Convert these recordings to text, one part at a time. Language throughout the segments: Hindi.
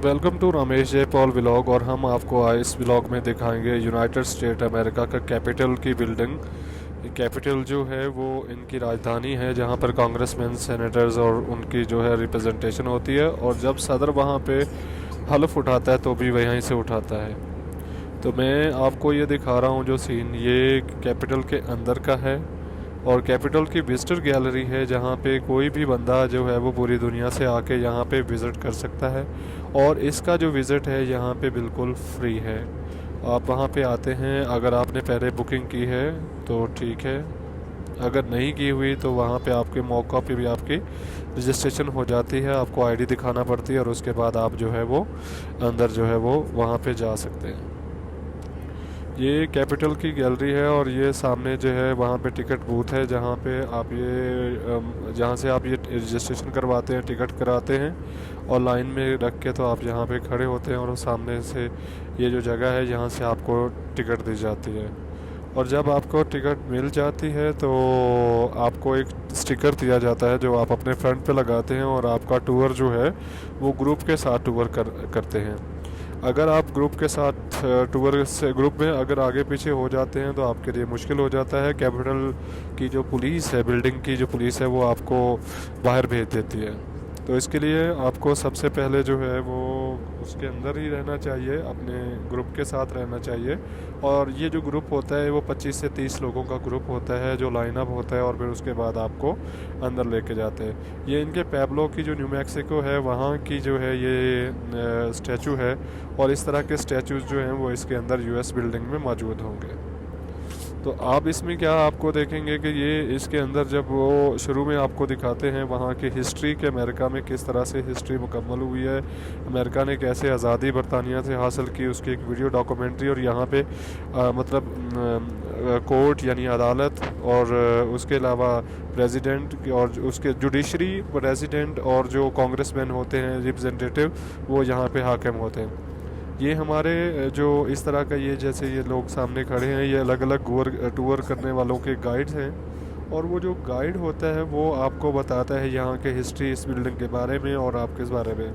वेलकम टू रमेश जय पॉल व्लॉग। और हम आपको आज इस व्लॉग में दिखाएंगे यूनाइटेड स्टेट अमेरिका का कैपिटल की बिल्डिंग। कैपिटल जो है वो इनकी राजधानी है, जहाँ पर कांग्रेसमैन, सेनेटर्स और उनकी जो है रिप्रेजेंटेशन होती है। और जब सदर वहाँ पे हलफ उठाता है तो भी वहीं से उठाता है। तो मैं आपको ये दिखा रहा हूँ जो सीन, ये कैपिटल के अंदर का है। और कैपिटल की विजिटर गैलरी है, जहाँ पे कोई भी बंदा जो है वो पूरी दुनिया से आके यहाँ पे विज़िट कर सकता है। और इसका जो विज़िट है यहाँ पे बिल्कुल फ्री है। आप वहाँ पे आते हैं, अगर आपने पहले बुकिंग की है तो ठीक है, अगर नहीं की हुई तो वहाँ पे आपके मौका पे भी आपकी रजिस्ट्रेशन हो जाती है। आपको आईडी दिखाना पड़ती है और उसके बाद आप जो है वो अंदर जो है वो वहाँ पे जा सकते हैं। ये कैपिटल की गैलरी है और ये सामने जो है वहाँ पे टिकट बूथ है, जहाँ पे आप जहाँ से आप ये रजिस्ट्रेशन करवाते हैं, टिकट कराते हैं और लाइन में रख के तो आप यहाँ पे खड़े होते हैं। और सामने से ये जो जगह है यहाँ से आपको टिकट दी जाती है। और जब आपको टिकट मिल जाती है तो आपको एक स्टिकर दिया जाता है जो आप अपने फ्रंट पे लगाते हैं। और आपका टूर जो है वो ग्रुप के साथ टूर करते हैं। अगर आप ग्रुप के साथ टूर से ग्रुप में अगर आगे पीछे हो जाते हैं तो आपके लिए मुश्किल हो जाता है। कैपिटल की जो पुलिस है, बिल्डिंग की जो पुलिस है, वो आपको बाहर भेज देती है। तो इसके लिए आपको सबसे पहले जो है वो उसके अंदर ही रहना चाहिए, अपने ग्रुप के साथ रहना चाहिए। और ये जो ग्रुप होता है वो 25 से 30 लोगों का ग्रुप होता है जो लाइन अप होता है और फिर उसके बाद आपको अंदर लेके जाते हैं। ये इनके पैब्लो की जो न्यू मैक्सिको है वहाँ की जो है ये स्टैचू है। और इस तरह के स्टैचूज़ जो हैं वो इसके अंदर यूएस बिल्डिंग में मौजूद होंगे। तो आप इसमें क्या आपको देखेंगे कि ये इसके अंदर जब वो शुरू में आपको दिखाते हैं वहाँ की हिस्ट्री के अमेरिका में किस तरह से हिस्ट्री मुकम्मल हुई है, अमेरिका ने कैसे आज़ादी बरतानिया से हासिल की, उसकी एक वीडियो डॉक्यूमेंट्री। और यहाँ पे मतलब कोर्ट यानी अदालत और उसके अलावा प्रेसिडेंट और उसके जुडिशरी, प्रेसिडेंट और जो कांग्रेसमैन होते हैं रिप्रेजेंटेटिव, वो यहाँ पे हाकिम होते हैं। ये हमारे जो इस तरह का ये जैसे ये लोग सामने खड़े हैं, ये अलग अलग टूर करने वालों के गाइड्स हैं। और वो जो गाइड होता है वो आपको बताता है यहाँ के हिस्ट्री, इस बिल्डिंग के बारे में और आपके इस बारे में।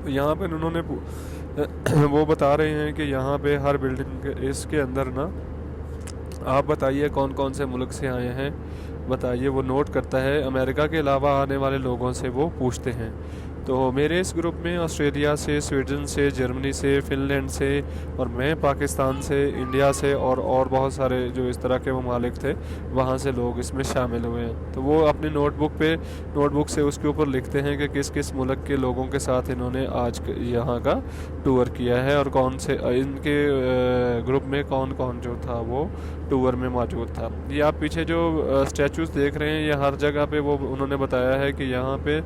तो यहाँ पे उन्होंने वो बता रहे हैं कि यहाँ पे हर बिल्डिंग के इसके अंदर ना, आप बताइए कौन कौन से मुल्क से आए हैं, बताइए। वो नोट करता है, अमेरिका के अलावा आने वाले लोगों से वो पूछते हैं। तो मेरे इस ग्रुप में ऑस्ट्रेलिया से, स्वीडन से, जर्मनी से, फिनलैंड से, और मैं पाकिस्तान से, इंडिया से और बहुत सारे जो इस तरह के ममालिक थे वहाँ से लोग इसमें शामिल हुए हैं। तो वो अपनी नोटबुक से उसके ऊपर लिखते हैं कि किस किस मुल्क के लोगों के साथ इन्होंने आज यहाँ का टूर किया है और कौन से इनके ग्रुप में कौन कौन जो था वो टूर में मौजूद था। ये आप पीछे जो स्टैचूज़ देख रहे हैं, ये हर जगह पे वो उन्होंने बताया है कि यहाँ पे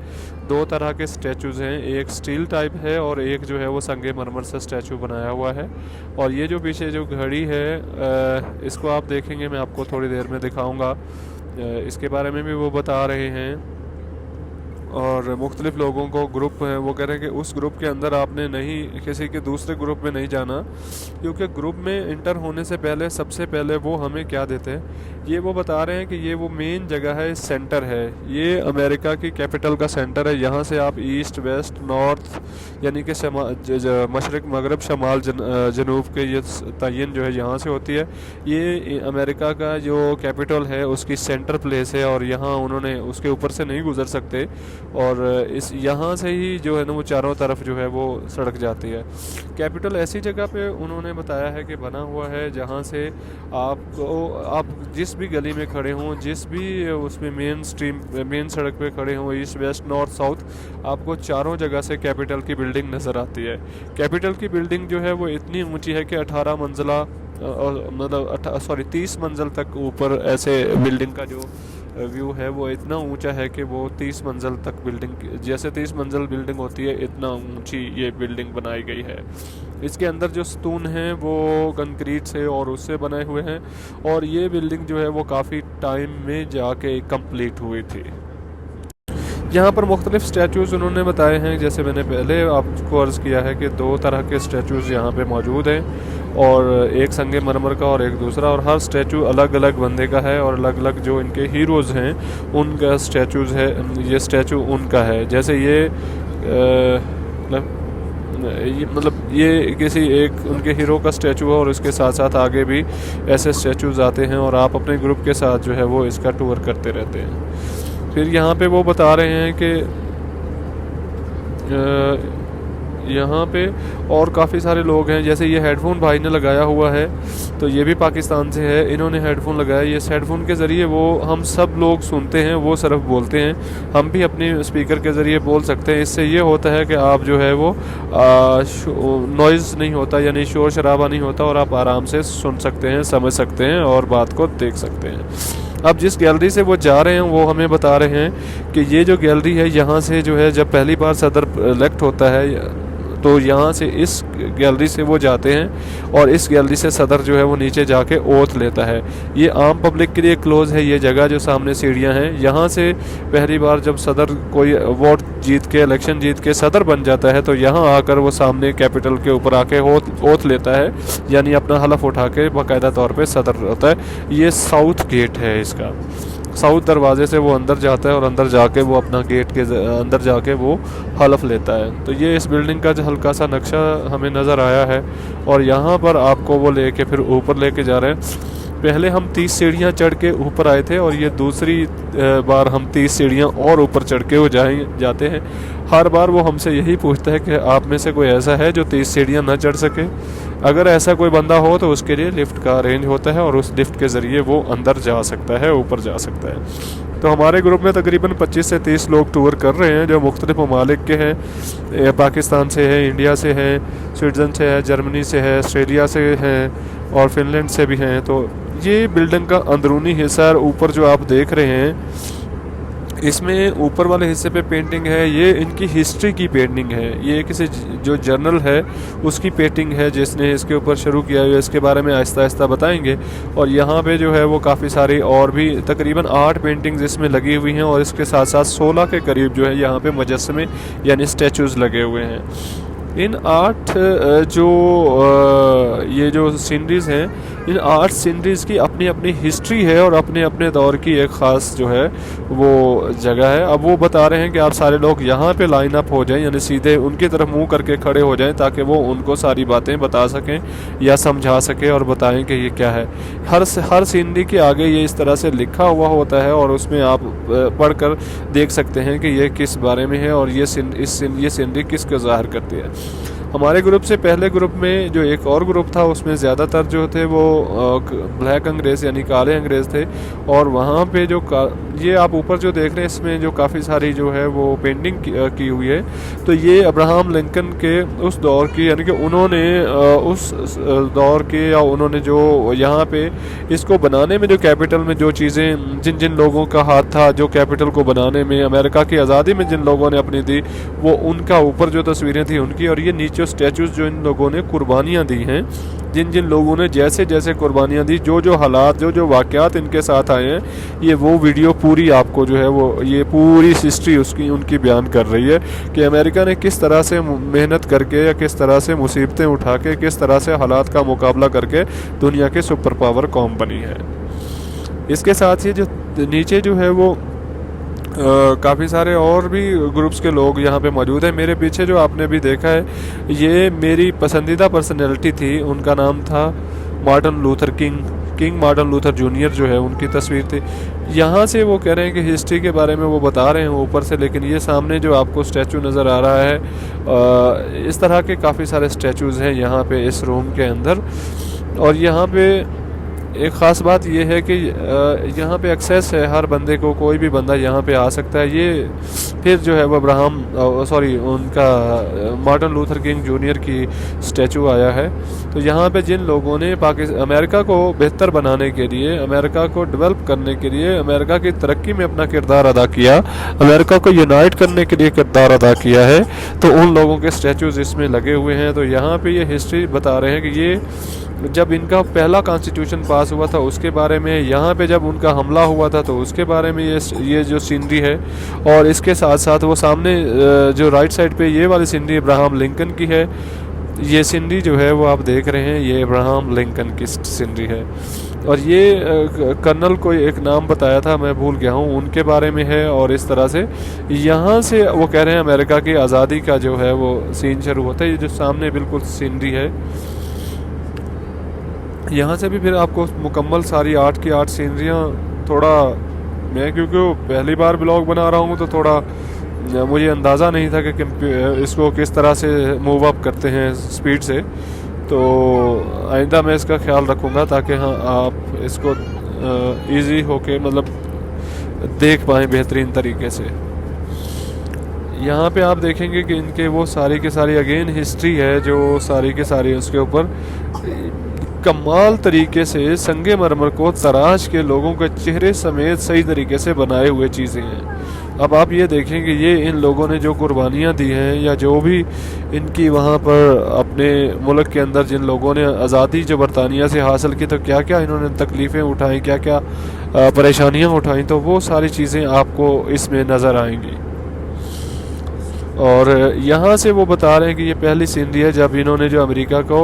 दो तरह के स्टैचूज़ हैं, एक स्टील टाइप है और एक जो है वो संगमरमर से स्टैचू बनाया हुआ है। और ये जो पीछे जो घड़ी है इसको आप देखेंगे, मैं आपको थोड़ी देर में दिखाऊंगा, इसके बारे में भी वो बता रहे हैं। और मुख्तलिफ लोगों को ग्रुप हैं, वो कह रहे हैं कि उस ग्रुप के अंदर आपने नहीं, किसी के दूसरे ग्रुप में नहीं जाना, क्योंकि ग्रुप में इंटर होने से पहले सबसे पहले वो हमें क्या देते हैं, ये वो बता रहे हैं कि ये वो मेन जगह है, सेंटर है, ये अमेरिका की कैपिटल का सेंटर है। यहाँ से आप ईस्ट, वेस्ट, नॉर्थ यानी कि मशरक़, मगरब, शमाल, जनूब के ये तयन जो है यहाँ से होती है। ये अमेरिका का जो कैपिटल है उसकी सेंटर प्लेस है और यहाँ उन्होंने उसके ऊपर से नहीं गुजर सकते। और इस यहाँ से ही जो है ना वो चारों तरफ जो है वो सड़क जाती है। कैपिटल ऐसी जगह पे उन्होंने बताया है कि बना हुआ है जहाँ से आप जिस भी गली में खड़े हों, जिस भी उसमें मेन सड़क पे खड़े हों, ईस्ट, वेस्ट, नॉर्थ, साउथ, आपको चारों जगह से कैपिटल की बिल्डिंग नज़र आती है। कैपिटल की बिल्डिंग जो है वो इतनी ऊंची है कि 18 मंजिला मतलब 30 मंजिल तक ऊपर ऐसे बिल्डिंग का जो व्यू है वो इतना ऊंचा है कि वो 30 मंजिल तक बिल्डिंग, जैसे 30 मंजिल बिल्डिंग होती है इतना ऊंची ये बिल्डिंग बनाई गई है। इसके अंदर जो स्तून हैं वो कंक्रीट से और उससे बनाए हुए हैं। और ये बिल्डिंग जो है वो काफ़ी टाइम में जाके कंप्लीट हुई थी। यहाँ पर मुख्तलिफ स्टैचूज़ उन्होंने बताए हैं, जैसे मैंने पहले आपको अर्ज़ किया है कि दो तरह के स्टैचूज़ यहाँ पे मौजूद हैं, और एक संगमरमर का और एक दूसरा। और हर स्टैचू अलग अलग बंदे का है और अलग अलग जो इनके हीरोज़ हैं उनका स्टैचूज़ है, ये स्टैचू उनका है। जैसे ये ये मतलब ये किसी एक उनके हीरो का स्टैचू है और उसके साथ साथ आगे भी ऐसे स्टैचूज़ आते हैं और आप अपने ग्रुप के साथ जो है वो इसका टूर करते रहते हैं। फिर यहाँ पे वो बता रहे हैं कि यहाँ पे और काफ़ी सारे लोग हैं, जैसे ये हेडफोन भाई ने लगाया हुआ है, तो ये भी पाकिस्तान से है, इन्होंने हेडफोन लगाया। ये हेडफोन के ज़रिए वो हम सब लोग सुनते हैं, वो सिर्फ बोलते हैं, हम भी अपने स्पीकर के ज़रिए बोल सकते हैं। इससे ये होता है कि आप जो है वो नॉइज़ नहीं होता, यानी शोर शराबा नहीं होता, और आप आराम से सुन सकते हैं, समझ सकते हैं और बात को देख सकते हैं। अब जिस गैलरी से वो जा रहे हैं वो हमें बता रहे हैं कि ये जो गैलरी है, यहाँ से जो है जब पहली बार सदर इलेक्ट होता है तो यहाँ से इस गैलरी से वो जाते हैं और इस गैलरी से सदर जो है वो नीचे जाके ओथ लेता है। ये आम पब्लिक के लिए क्लोज़ है ये जगह, जो सामने सीढ़ियाँ हैं। यहाँ से पहली बार जब सदर कोई वोट जीत के, इलेक्शन जीत के सदर बन जाता है, तो यहाँ आकर वो सामने कैपिटल के ऊपर आके ओथ लेता है, यानी अपना हलफ उठा के बाकायदा तौर पर सदर होता है। ये साउथ गेट है इसका, साउथ दरवाजे से वो अंदर जाता है और अंदर जाके वो अपना गेट के अंदर जाके वो हलफ लेता है। तो ये इस बिल्डिंग का जो हल्का सा नक्शा हमें नज़र आया है और यहाँ पर आपको वो लेके फिर ऊपर लेके जा रहे हैं। पहले हम 30 सीढ़ियाँ चढ़ के ऊपर आए थे और ये दूसरी बार हम 30 सीढ़ियाँ और ऊपर चढ़ के वो जाते हैं। हर बार वो हमसे यही पूछता है कि आप में से कोई ऐसा है जो 30 सीढ़ियाँ न चढ़ सके। अगर ऐसा कोई बंदा हो तो उसके लिए लिफ्ट का अरेंज होता है और उस लिफ्ट के ज़रिए वो अंदर जा सकता है, ऊपर जा सकता है। तो हमारे ग्रुप में तकरीबन 25 से 30 लोग टूर कर रहे हैं, जो मुख्तलिफ ममालिक के हैं। पाकिस्तान से है, इंडिया से है, स्विट्ज़रलैंड से है, जर्मनी से है, ऑस्ट्रेलिया से हैं और फिनलैंड से भी हैं। तो ये बिल्डिंग का अंदरूनी हिस्सा है। ऊपर जो आप देख रहे हैं इसमें ऊपर वाले हिस्से पे पेंटिंग है, ये इनकी हिस्ट्री की पेंटिंग है। ये किसी जो जर्नल है उसकी पेंटिंग है जिसने इसके ऊपर शुरू किया है। इसके बारे में आहिस्ता आहिस्ता बताएंगे। और यहाँ पे जो है वो काफ़ी सारी और भी तकरीबन 8 पेंटिंग्स इसमें लगी हुई हैं और इसके साथ साथ 16 के करीब जो है यहाँ पे मुजस्समे यानी स्टैचूज़ लगे हुए हैं। इन 8 ये जो सीनरीज़ हैं, इन 8 सीनरीज़ की अपनी अपनी हिस्ट्री है और अपने अपने दौर की एक ख़ास जो है वो जगह है। अब वो बता रहे हैं कि आप सारे लोग यहाँ पे लाइन अप हो जाएं, यानी सीधे उनकी तरफ मुंह करके खड़े हो जाएं ताकि वो उनको सारी बातें बता सकें या समझा सकें और बताएं कि ये क्या है। हर सीनरी के आगे ये इस तरह से लिखा हुआ होता है और उसमें आप पढ़कर देख सकते हैं कि ये किस बारे में है और ये सीनरी किसको ज़ाहिर करती है। हमारे ग्रुप से पहले ग्रुप में जो एक और ग्रुप था उसमें ज़्यादातर जो थे वो ब्लैक अंग्रेज़ यानी काले अंग्रेज़ थे। और वहाँ पे जो ये आप ऊपर जो देख रहे हैं इसमें जो काफ़ी सारी जो है वो पेंटिंग की हुई है, तो ये अब्राहम लिंकन के उस दौर की, यानी कि उन्होंने उस दौर के या उन्होंने जो यहाँ पे इसको बनाने में जो कैपिटल में जो चीज़ें जिन जिन लोगों का हाथ था जो कैपिटल को बनाने में, अमेरिका की आज़ादी में जिन लोगों ने अपनी दी, वो उनका ऊपर जो तस्वीरें थी उनकी। और ये नीचे स्टैचूज़ जो इन लोगों ने कुर्बानियाँ दी हैं, जिन जिन लोगों ने जैसे जैसे कुर्बानियाँ दी, जो जो हालात जो वाक़यात इनके साथ आए हैं, ये वो वीडियो पूरी आपको जो है वो ये पूरी हिस्ट्री उसकी उनकी बयान कर रही है कि अमेरिका ने किस तरह से मेहनत करके या किस तरह से मुसीबतें उठा के किस तरह से हालात का मुकाबला करके दुनिया के सुपर पावर कौम बनी है। इसके साथ ही जो नीचे जो है वो काफ़ी सारे और भी ग्रुप्स के लोग यहाँ पे मौजूद हैं। मेरे पीछे जो आपने भी देखा है ये मेरी पसंदीदा पर्सनैलिटी थी, उनका नाम था Martin Luther king Martin Luther junior जो है उनकी तस्वीर थी। यहाँ से वो कह रहे हैं कि हिस्ट्री के बारे में वो बता रहे हैं ऊपर से, लेकिन ये सामने जो आपको स्टैचू नज़र आ रहा है, इस तरह के काफ़ी सारे स्टैचूज़ हैं यहाँ पे इस रूम के अंदर। और यहाँ पे एक ख़ास बात यह है कि यहाँ पे एक्सेस है, हर बंदे को, कोई भी बंदा यहाँ पे आ सकता है। ये फिर जो है वो उनका मार्टिन लूथर किंग जूनियर की स्टैचू आया है। तो यहाँ पे जिन लोगों ने अमेरिका को बेहतर बनाने के लिए, अमेरिका को डेवलप करने के लिए, अमेरिका की तरक्की में अपना किरदार अदा किया, अमेरिका को यूनाइट करने के लिए किरदार अदा किया है, तो उन लोगों के स्टैचूज़ इसमें लगे हुए हैं। तो यहाँ पे ये हिस्ट्री बता रहे हैं कि ये जब इनका पहला कॉन्स्टिट्यूशन पास हुआ था उसके बारे में, यहाँ पे जब उनका हमला हुआ था तो उसके बारे में ये जो सीनरी है। और इसके साथ साथ वो सामने जो राइट साइड पे ये वाली सीनरी अब्राहम लिंकन की है। ये सीनरी जो है वो आप देख रहे हैं, ये अब्राहम लिंकन की सीनरी है। और ये कर्नल कोई एक नाम बताया था, मैं भूल गया हूँ, उनके बारे में है। और इस तरह से यहाँ से वो कह रहे हैं अमेरिका की आज़ादी का जो है वो सीन शुरू होता है। ये जो सामने बिल्कुल सीनरी है, यहाँ से भी फिर आपको मुकम्मल सारी 8 की 8 सीनरियाँ, थोड़ा मैं क्योंकि पहली बार ब्लॉग बना रहा हूँ तो थोड़ा मुझे अंदाज़ा नहीं था कि इसको किस तरह से मूव अप करते हैं स्पीड से। तो आइंदा मैं इसका ख्याल रखूँगा ताकि हाँ आप इसको इजी होके मतलब देख पाएँ बेहतरीन तरीके से। यहाँ पे आप देखेंगे कि इनके वो सारी की सारी अगेन हिस्ट्री है जो सारी की सारी उसके ऊपर कमाल तरीके से संगे मरमर को तराश के लोगों के चेहरे समेत सही तरीके से बनाए हुए चीज़ें हैं। अब आप ये देखेंगे ये इन लोगों ने जो कुर्बानियाँ दी हैं या जो भी इनकी वहाँ पर अपने मुल्क के अंदर जिन लोगों ने आज़ादी जो बरतानिया से हासिल की, तो क्या क्या इन्होंने तकलीफ़ें उठाई, क्या क्या परेशानियाँ उठाई, तो वो सारी चीज़ें आपको इसमें नज़र आएंगी। और यहाँ से वो बता रहे हैं कि ये पहली सीनरी है जब इन्होंने जो अमेरिका को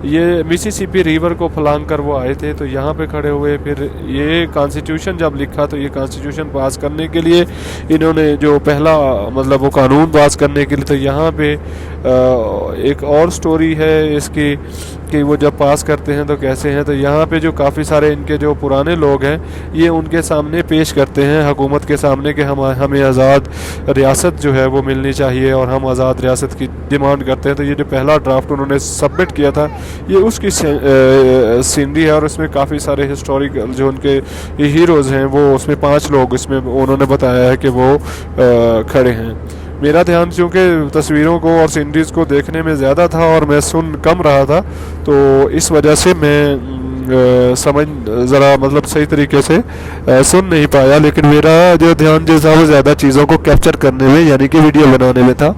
ये मिसिसिपी रिवर को फलांग कर वो आए थे, तो यहाँ पे खड़े हुए। फिर ये कॉन्स्टिट्यूशन जब लिखा तो ये कॉन्स्टिट्यूशन पास करने के लिए इन्होंने जो पहला मतलब वो कानून पास करने के लिए, तो यहाँ पे एक और स्टोरी है इसकी कि वो जब पास करते हैं तो कैसे हैं। तो यहाँ पे जो काफ़ी सारे इनके जो पुराने लोग हैं ये उनके सामने पेश करते हैं हुकूमत के सामने कि हमें आज़ाद रियासत जो है वो मिलनी चाहिए और हम आज़ाद रियासत की डिमांड करते हैं। तो ये जो पहला ड्राफ्ट उन्होंने सबमिट किया था ये उसकी सीनरी है। और उसमें काफ़ी सारे हिस्टोरिकल जो उनके हीरोज़ हैं वो उसमें 5 लोग इसमें उन्होंने बताया है कि वो खड़े हैं। मेरा ध्यान चूँकि तस्वीरों को और सीनरीज़ को देखने में ज़्यादा था और मैं सुन कम रहा था, तो इस वजह से मैं समझ ज़रा मतलब सही तरीके से सुन नहीं पाया। लेकिन मेरा जो ध्यान जो था वो ज़्यादा चीज़ों को कैप्चर करने में यानी कि वीडियो बनाने में था।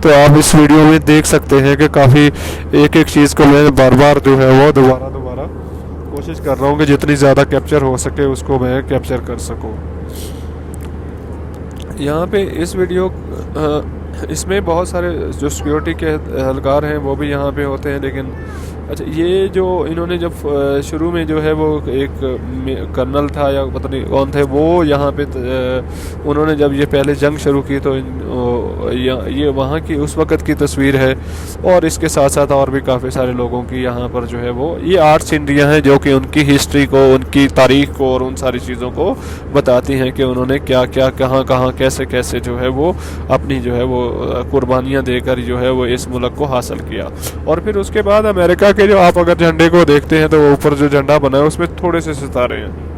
तो आप इस वीडियो में देख सकते हैं कि काफ़ी एक एक चीज़ को मैं बार बार जो है वो दोबारा कोशिश कर रहा हूँ कि जितनी ज़्यादा कैप्चर हो सके उसको मैं कैप्चर कर सकूँ। यहाँ पे इस वीडियो इसमें बहुत सारे जो सिक्योरिटी के एहलकार हैं वो भी यहाँ पे होते हैं। लेकिन अच्छा ये जो इन्होंने जब शुरू में जो है वो एक कर्नल था या पता नहीं कौन थे वो यहाँ पे उन्होंने जब ये पहले जंग शुरू की तो ये वहाँ की उस वक़्त की तस्वीर है। और इसके साथ साथ और भी काफ़ी सारे लोगों की यहाँ पर जो है वो ये 8 सीनरियाँ हैं जो कि उनकी हिस्ट्री को, उनकी तारीख़ को और उन सारी चीज़ों को बताती हैं कि उन्होंने क्या क्या कहाँ कहाँ कैसे कैसे जो है वो अपनी जो है वो कुर्बानियाँ देकर जो है वो इस मुल्क को हासिल किया। और फिर उसके बाद अमेरिका के जो आप अगर झंडे को देखते हैं तो वो ऊपर जो झंडा बना है उसमें थोड़े से सितारे हैं।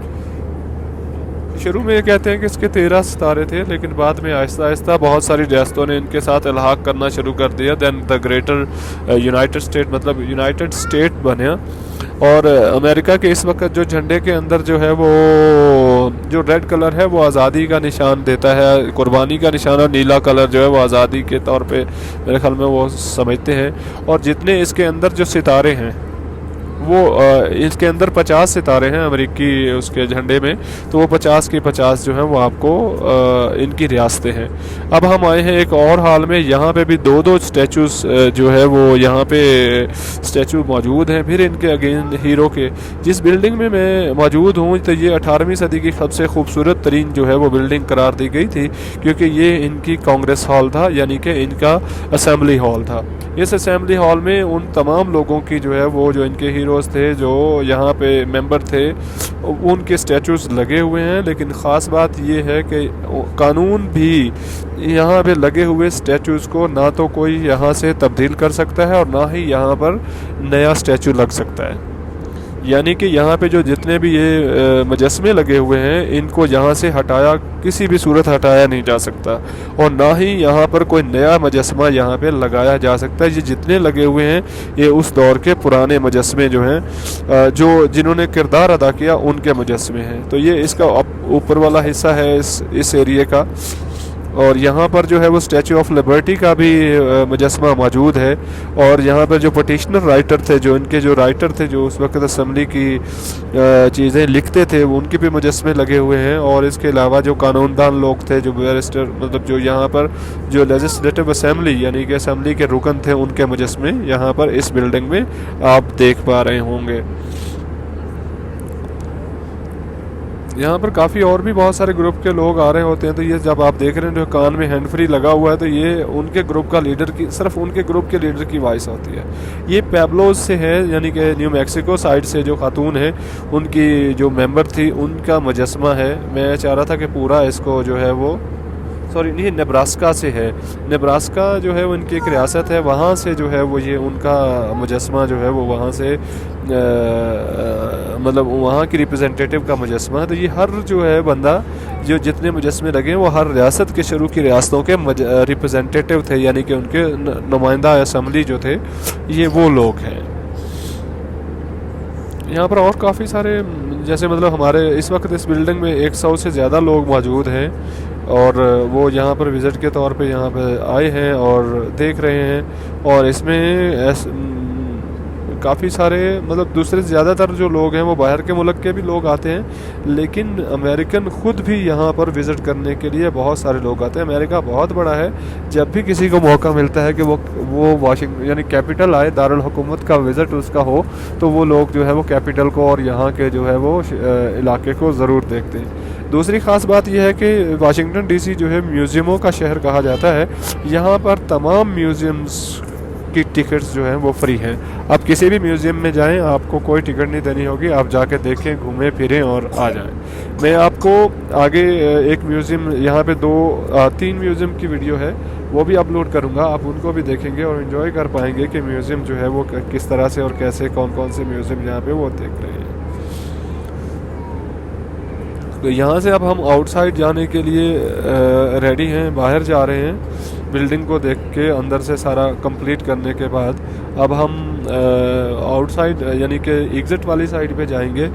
शुरू में ये कहते हैं कि इसके 13 सितारे थे, लेकिन बाद में आहिस्ता आहिस्ता बहुत सारी रियासतों ने इनके साथ इल्हाक करना शुरू कर दिया। Then the greater United State मतलब यूनाइटेड स्टेट बना। और अमेरिका के इस वक्त जो झंडे के अंदर जो है वो जो रेड कलर है वो आज़ादी का निशान देता है, कुर्बानी का निशान। और नीला कलर जो है वो आज़ादी के तौर पे मेरे ख्याल में वो समझते हैं। और जितने इसके अंदर जो सितारे हैं वो इसके अंदर 50 सितारे हैं अमेरिकी उसके झंडे में, तो वो 50 के 50 जो हैं वो आपको इनकी रियासतें हैं। अब हम आए हैं एक और हाल में, यहाँ पे भी 2-2 स्टैचूज़ जो है वो यहाँ पे स्टैचू मौजूद हैं। फिर इनके अगेन हीरो के जिस बिल्डिंग में मैं मौजूद हूँ तो ये 18वीं सदी की सबसे खूबसूरत तरीन जो है वो बिल्डिंग करार दी गई थी, क्योंकि ये इनकी कांग्रेस हॉल था यानी कि इनका असेंबली हॉल था। इस असेंबली हॉल में उन तमाम लोगों की जो है वो जो इनके हीरोज़ थे जो यहाँ पे मेंबर थे उनके स्टैचूज़ लगे हुए हैं। लेकिन ख़ास बात ये है कि कानून भी यहाँ पे लगे हुए स्टैचूज़ को ना तो कोई यहाँ से तब्दील कर सकता है और ना ही यहाँ पर नया स्टैचू लग सकता है। यानी कि यहाँ पे जो जितने भी ये मुजस्मे लगे हुए हैं इनको यहाँ से हटाया किसी भी सूरत हटाया नहीं जा सकता और ना ही यहाँ पर कोई नया मुजस्मा यहाँ पे लगाया जा सकता है। ये जितने लगे हुए हैं ये उस दौर के पुराने मुजस्मे जो हैं जो जिन्होंने किरदार अदा किया उनके मुजस्मे हैं। तो ये इसका ऊपर वाला हिस्सा है इस एरिए का। और यहाँ पर जो है वो स्टैचू ऑफ लिबर्टी का भी मुजस्मा मौजूद है। और यहाँ पर जो पटिशनर राइटर थे, जो इनके जो राइटर थे जो उस वक्त असम्बली की चीज़ें लिखते थे, उनके भी मुजस्मे लगे हुए हैं। और इसके अलावा जो कानूनदान लोग थे, जो बैरिस्टर मतलब जो यहाँ पर जो लेजिस्लेटिव असम्बली यानी कि असम्बली के रुकन थे, उनके मुजस्मे यहाँ पर इस बिल्डिंग में आप देख पा रहे होंगे। यहाँ पर काफ़ी और भी बहुत सारे ग्रुप के लोग आ रहे होते हैं। तो ये जब आप देख रहे हैं जो कान में हैंड फ्री लगा हुआ है, तो ये उनके ग्रुप का लीडर की, सिर्फ उनके ग्रुप के लीडर की वॉइस होती है। ये पैब्लोज से है, यानी कि न्यू मैक्सिको साइड से जो खातून है, उनकी जो मेंबर थी, उनका मुजस्मा है। मैं चाह रहा था कि पूरा इसको जो है वो सॉरी नहीं, नेब्रास्का से है। नेब्रास्का जो है वो इनकी एक रियासत है, वहाँ से जो है वो ये उनका मुजस्मा जो है वो वहाँ से मतलब वहाँ की रिप्रेजेंटेटिव का मुजस्मा है। तो ये हर जो है बंदा, जो जितने मुजस्मे लगे हैं, वो हर रियासत के शुरू की रियासतों के रिप्रेजेंटेटिव थे, यानी कि उनके नुमाइंदा असम्बली जो थे, ये वो लोग हैं। यहाँ पर और काफ़ी सारे, जैसे मतलब हमारे इस वक्त इस बिल्डिंग में 100 से ज़्यादा लोग मौजूद हैं, और वो यहाँ पर विज़िट के तौर पे यहाँ पे आए हैं और देख रहे हैं। और इसमें काफ़ी सारे मतलब दूसरे ज़्यादातर जो लोग हैं वो बाहर के मुल्क के भी लोग आते हैं, लेकिन अमेरिकन ख़ुद भी यहाँ पर विज़िट करने के लिए बहुत सारे लोग आते हैं। अमेरिका बहुत बड़ा है, जब भी किसी को मौका मिलता है कि वो वाशिंगटन यानी कैपिटल आए, दारुल हुकूमत का विज़िट उसका हो, तो वो लोग जो है वो कैपिटल को और यहाँ के जो है वो इलाके को ज़रूर देखते हैं। दूसरी ख़ास बात यह है कि वाशिंगटन डीसी जो है म्यूज़ियमों का शहर कहा जाता है। यहाँ पर तमाम म्यूज़ियम्स की टिकट्स जो हैं वो फ्री हैं। आप किसी भी म्यूज़ियम में जाएं, आपको कोई टिकट नहीं देनी होगी, आप जाके देखें, घूमें फिरें और आ जाएं। मैं आपको आगे एक म्यूज़ियम, यहाँ पे 3 म्यूज़ियम की वीडियो है, वो भी अपलोड करूँगा, आप उनको भी देखेंगे और इन्जॉय कर पाएंगे कि म्यूज़ियम जो है वो किस तरह से और कैसे कौन कौन से म्यूज़ियम यहाँ पे वो देख रहे हैं। तो यहाँ से अब हम आउटसाइड जाने के लिए रेडी हैं, बाहर जा रहे हैं। बिल्डिंग को देख के अंदर से सारा कंप्लीट करने के बाद अब हम आउटसाइड यानी कि एग्ज़िट वाली साइड पे जाएंगे।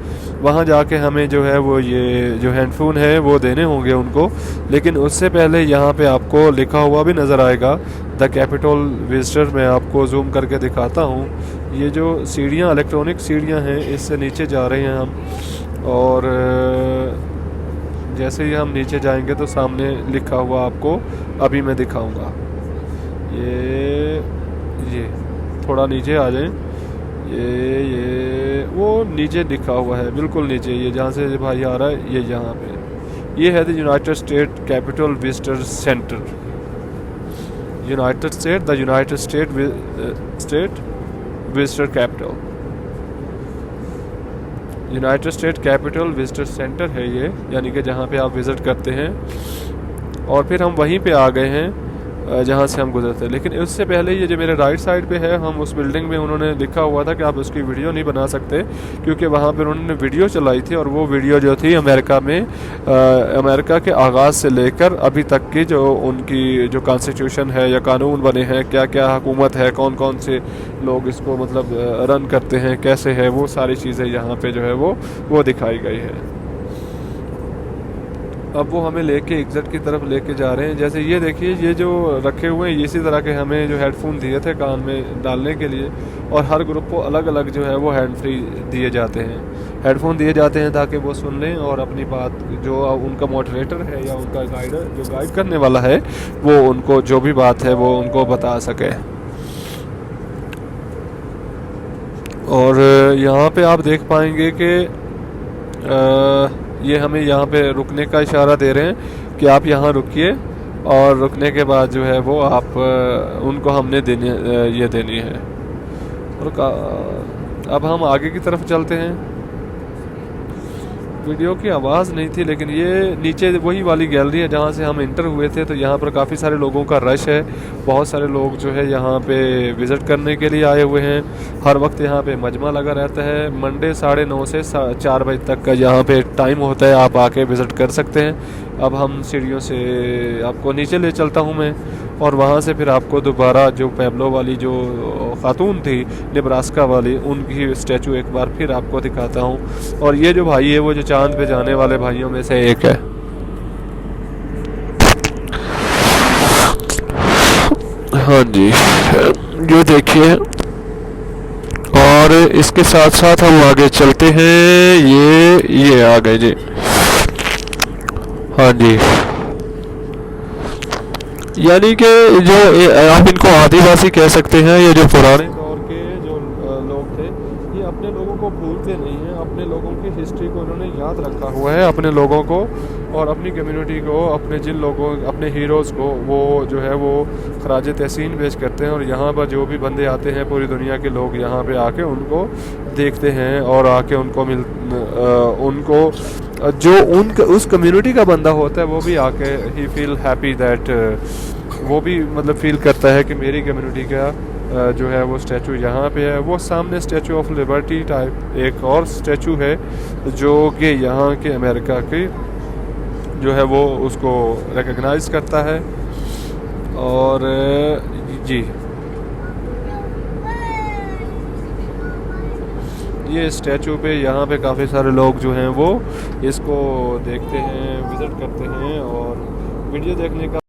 वहाँ जाके हमें जो है वो ये जो हैंडफोन है वो देने होंगे उनको, लेकिन उससे पहले यहाँ पे आपको लिखा हुआ भी नज़र आएगा द कैपिटल विजिटर। मैं आपको जूम करके दिखाता हूँ। ये जो सीढ़ियाँ, इलेक्ट्रॉनिक सीढ़ियाँ हैं, इससे नीचे जा रहे हैं हम, और जैसे ही हम नीचे जाएंगे तो सामने लिखा हुआ आपको अभी मैं दिखाऊंगा। ये थोड़ा नीचे आ जाएं, ये वो नीचे लिखा हुआ है, बिल्कुल नीचे, ये जहाँ से भाई आ रहा है, ये यहाँ पे ये है the United state capital visitor centre. United state visitor capital, United state capital visitor centre है ये, यानी कि जहाँ पे आप विज़िट करते हैं। और फिर हम वहीं पे आ गए हैं जहाँ से हम गुजरते हैं। लेकिन उससे पहले ये जो मेरे राइट साइड पे है, हम उस बिल्डिंग में उन्होंने लिखा हुआ था कि आप उसकी वीडियो नहीं बना सकते, क्योंकि वहाँ पर उन्होंने वीडियो चलाई थी, और वो वीडियो जो थी अमेरिका में अमेरिका के आगाज़ से लेकर अभी तक की जो उनकी जो कॉन्स्टिट्यूशन है या कानून बने हैं, क्या क्या हुकूमत है, कौन कौन से लोग इसको मतलब रन करते हैं, कैसे है, वो सारी चीज़ें यहाँ पे जो है वो दिखाई गई है। अब वो हमें लेके एग्ज़िट की तरफ लेके जा रहे हैं। जैसे ये देखिए, ये जो रखे हुए हैं, इसी तरह के हमें जो हेडफोन दिए थे कान में डालने के लिए, और हर ग्रुप को अलग अलग जो है वो हैंड फ्री दिए जाते हैं, हेडफोन दिए जाते हैं ताकि वो सुन लें और अपनी बात, जो उनका मॉडरेटर है या उनका गाइडर जो गाइड करने वाला है, वो उनको जो भी बात है वो उनको बता सके। और यहाँ पे आप देख पाएंगे कि ये हमें यहाँ पे रुकने का इशारा दे रहे हैं कि आप यहाँ रुकिए, और रुकने के बाद जो है वो आप उनको हमने देनी है। और अब हम आगे की तरफ चलते हैं। वीडियो की आवाज़ नहीं थी, लेकिन ये नीचे वही वाली गैलरी है जहाँ से हम इंटर हुए थे। तो यहाँ पर काफ़ी सारे लोगों का रश है, बहुत सारे लोग जो है यहाँ पे विज़िट करने के लिए आए हुए हैं। हर वक्त यहाँ पे मजमा लगा रहता है। मंडे 9:30 से 4 बजे तक का यहाँ पे टाइम होता है, आप आके विज़िट कर सकते हैं। अब हम सीढ़ियों से आपको नीचे ले चलता हूँ मैं, और वहाँ से फिर आपको दोबारा जो पैब्लो वाली जो खातून थी नेब्रास्का वाली, उनकी स्टैचू एक बार फिर आपको दिखाता हूँ। और ये जो भाई है वो जो चांद पे जाने वाले भाइयों में से एक है। हाँ जी, ये देखिए। और इसके साथ साथ हम आगे चलते हैं, ये आ गए जी। हाँ जी, यानी कि जो आप इनको आदिवासी कह सकते हैं, ये जो पुराने दौर के जो लोग थे, ये अपने लोगों को भूलते नहीं हैं, अपने लोगों की हिस्ट्री को उन्होंने याद रखा हुआ है, अपने लोगों को और अपनी कम्युनिटी को, अपने जिन लोगों, अपने हीरोज़ को वो जो है वो खराज तहसीन पेश करते हैं। और यहाँ पर जो भी बंदे आते हैं, पूरी दुनिया के लोग यहाँ पे आके उनको देखते हैं और आके उनको उनको जो उन उस कम्युनिटी का बंदा होता है वो भी आके ही फील हैप्पी दैट, वो भी मतलब फील करता है कि मेरी कम्युनिटी का जो है वो स्टैचू यहाँ पे है। वो सामने स्टैचू ऑफ लिबर्टी टाइप एक और स्टैचू है जो कि यहाँ के अमेरिका के जो है वो उसको रिकग्नाइज करता है। और जी, ये स्टैचू पे यहाँ पे काफ़ी सारे लोग जो हैं वो इसको देखते हैं, विज़िट करते हैं और वीडियो देखने का